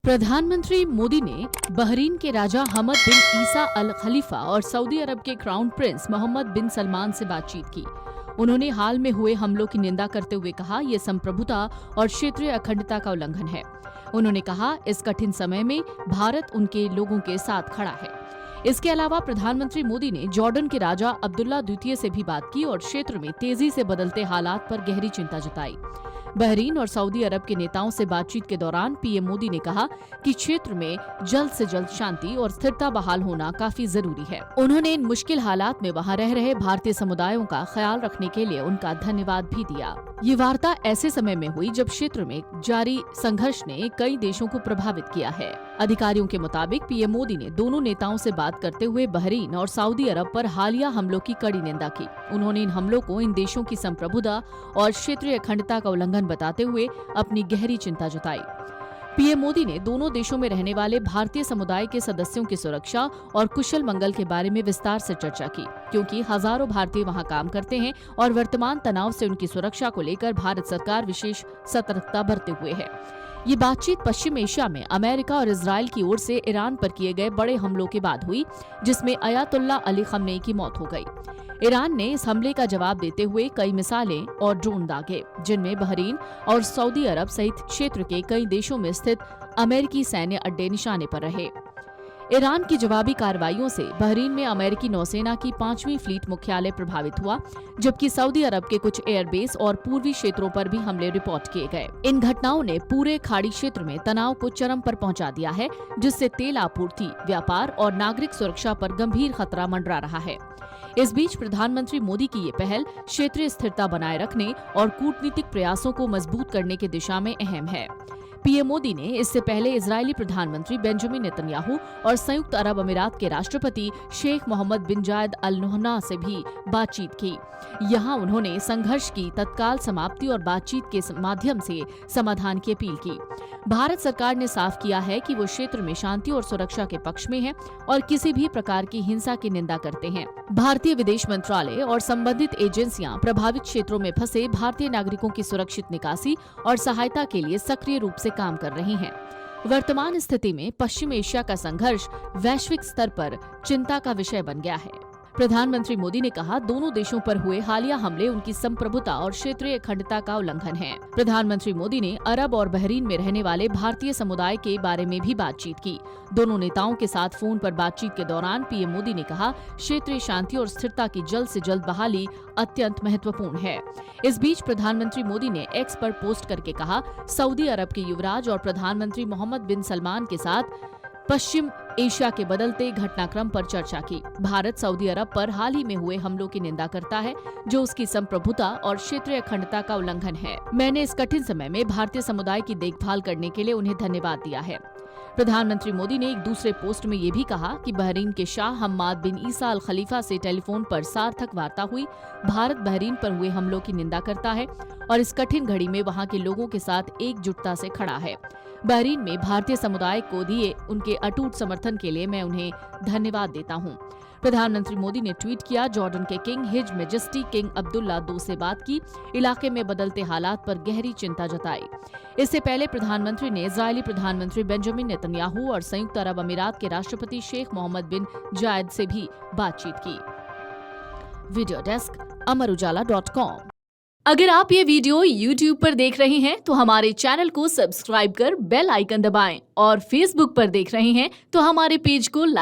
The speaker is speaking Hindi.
प्रधानमंत्री मोदी ने बहरीन के राजा हमद बिन ईसा अल खलीफा और सऊदी अरब के क्राउन प्रिंस मोहम्मद बिन सलमान से बातचीत की। उन्होंने हाल में हुए हमलों की निंदा करते हुए कहा, ये संप्रभुता और क्षेत्रीय अखंडता का उल्लंघन है। उन्होंने कहा, इस कठिन समय में भारत उनके लोगों के साथ खड़ा है। इसके अलावा प्रधानमंत्री मोदी ने जॉर्डन के राजा अब्दुल्ला द्वितीय से भी बात की और क्षेत्र में तेजी से बदलते हालात पर गहरी चिंता जताई। बहरीन और सऊदी अरब के नेताओं से बातचीत के दौरान पीएम मोदी ने कहा कि क्षेत्र में जल्द से जल्द शांति और स्थिरता बहाल होना काफी जरूरी है। उन्होंने इन मुश्किल हालात में वहां रह रहे भारतीय समुदायों का ख्याल रखने के लिए उनका धन्यवाद भी दिया। ये वार्ता ऐसे समय में हुई जब क्षेत्र में जारी संघर्ष ने कई देशों को प्रभावित किया है। अधिकारियों के मुताबिक पीएम मोदी ने दोनों नेताओं से बात करते हुए बहरीन और सऊदी अरब पर हालिया हमलों की कड़ी निंदा की। उन्होंने इन हमलों को इन देशों की संप्रभुता और क्षेत्रीय अखंडता का उल्लंघन बताते हुए अपनी गहरी चिंता जताई। पीएम मोदी ने दोनों देशों में रहने वाले भारतीय समुदाय के सदस्यों की सुरक्षा और कुशल मंगल के बारे में विस्तार से चर्चा की, क्योंकि हजारों भारतीय वहां काम करते हैं और वर्तमान तनाव से उनकी सुरक्षा को लेकर भारत सरकार विशेष सतर्कता बरते हुए है। ये बातचीत पश्चिम एशिया में अमेरिका और इजराइल की ओर से ईरान पर किए गए बड़े हमलों के बाद हुई, जिसमें अयातुल्ला अली खamenei की मौत हो गई। ईरान ने इस हमले का जवाब देते हुए कई मिसाइलें और ड्रोन दागे, जिनमें बहरीन और सऊदी अरब सहित क्षेत्र के कई देशों में स्थित अमेरिकी सैन्य अड्डे निशाने पर रहे। ईरान की जवाबी कार्रवाइयों से बहरीन में अमेरिकी नौसेना की 5वीं फ्लीट मुख्यालय प्रभावित हुआ, जबकि सऊदी अरब के कुछ एयरबेस और पूर्वी क्षेत्रों पर भी हमले रिपोर्ट किए गए। इन घटनाओं ने पूरे खाड़ी क्षेत्र में तनाव को चरम पर पहुंचा दिया है, जिससे तेल आपूर्ति, व्यापार और नागरिक सुरक्षा पर गंभीर खतरा मंडरा रहा है। इस बीच प्रधानमंत्री मोदी की ये पहल क्षेत्रीय स्थिरता बनाए रखने और कूटनीतिक प्रयासों को मजबूत करने की दिशा में अहम है। पीएम मोदी ने इससे पहले इजरायली प्रधानमंत्री बेंजामिन नेतन्याहू और संयुक्त अरब अमीरात के राष्ट्रपति शेख मोहम्मद बिन जायद अल नहयान से भी बातचीत की। यहां उन्होंने संघर्ष की तत्काल समाप्ति और बातचीत के माध्यम से समाधान की अपील की। भारत सरकार ने साफ किया है कि वो क्षेत्र में शांति और सुरक्षा के पक्ष में है और किसी भी प्रकार की हिंसा की निंदा करते हैं। भारतीय विदेश मंत्रालय और संबंधित एजेंसियां प्रभावित क्षेत्रों में फंसे भारतीय नागरिकों की सुरक्षित निकासी और सहायता के लिए सक्रिय रूप से काम कर रही हैं। वर्तमान स्थिति में पश्चिम एशिया का संघर्ष वैश्विक स्तर पर चिंता का विषय बन गया है। प्रधानमंत्री मोदी ने कहा, दोनों देशों पर हुए हालिया हमले उनकी संप्रभुता और क्षेत्रीय अखंडता का उल्लंघन है। प्रधानमंत्री मोदी ने अरब और बहरीन में रहने वाले भारतीय समुदाय के बारे में भी बातचीत की। दोनों नेताओं के साथ फोन पर बातचीत के दौरान पीएम मोदी ने कहा, क्षेत्रीय शांति और स्थिरता की जल्द से जल्द बहाली अत्यंत महत्वपूर्ण है। इस बीच प्रधानमंत्री मोदी ने एक्स पर पोस्ट करके कहा, सऊदी अरब के युवराज और प्रधानमंत्री मोहम्मद बिन सलमान के साथ पश्चिम एशिया के बदलते घटनाक्रम पर चर्चा की। भारत सऊदी अरब पर हाल ही में हुए हमलों की निंदा करता है, जो उसकी संप्रभुता और क्षेत्रीय अखंडता का उल्लंघन है। मैंने इस कठिन समय में भारतीय समुदाय की देखभाल करने के लिए उन्हें धन्यवाद दिया है। प्रधानमंत्री मोदी ने एक दूसरे पोस्ट में ये भी कहा कि बहरीन के शाह हम्माद बिन ईसा अल खलीफा से टेलीफोन पर सार्थक वार्ता हुई। भारत बहरीन पर हुए हमलों की निंदा करता है और इस कठिन घड़ी में वहां के लोगों के साथ एकजुटता से खड़ा है। बहरीन में भारतीय समुदाय को दिए उनके अटूट समर्थन के लिए मैं उन्हें धन्यवाद देता हूं। प्रधानमंत्री मोदी ने ट्वीट किया, जॉर्डन के king his majesty king Abdullah II से बात की, इलाके में बदलते हालात पर गहरी चिंता जताई। इससे पहले प्रधानमंत्री ने इजरायली प्रधानमंत्री बेंजामिन नेतन्याहू और संयुक्त अरब अमीरात के राष्ट्रपति शेख मोहम्मद बिन जायद से भी बातचीत की। Video desk amarujala.com। अगर आप ये वीडियो YouTube पर देख रहे हैं तो हमारे चैनल को सब्सक्राइब कर बेल आइकन दबाएं और Facebook पर देख रहे हैं तो हमारे पेज को लाइक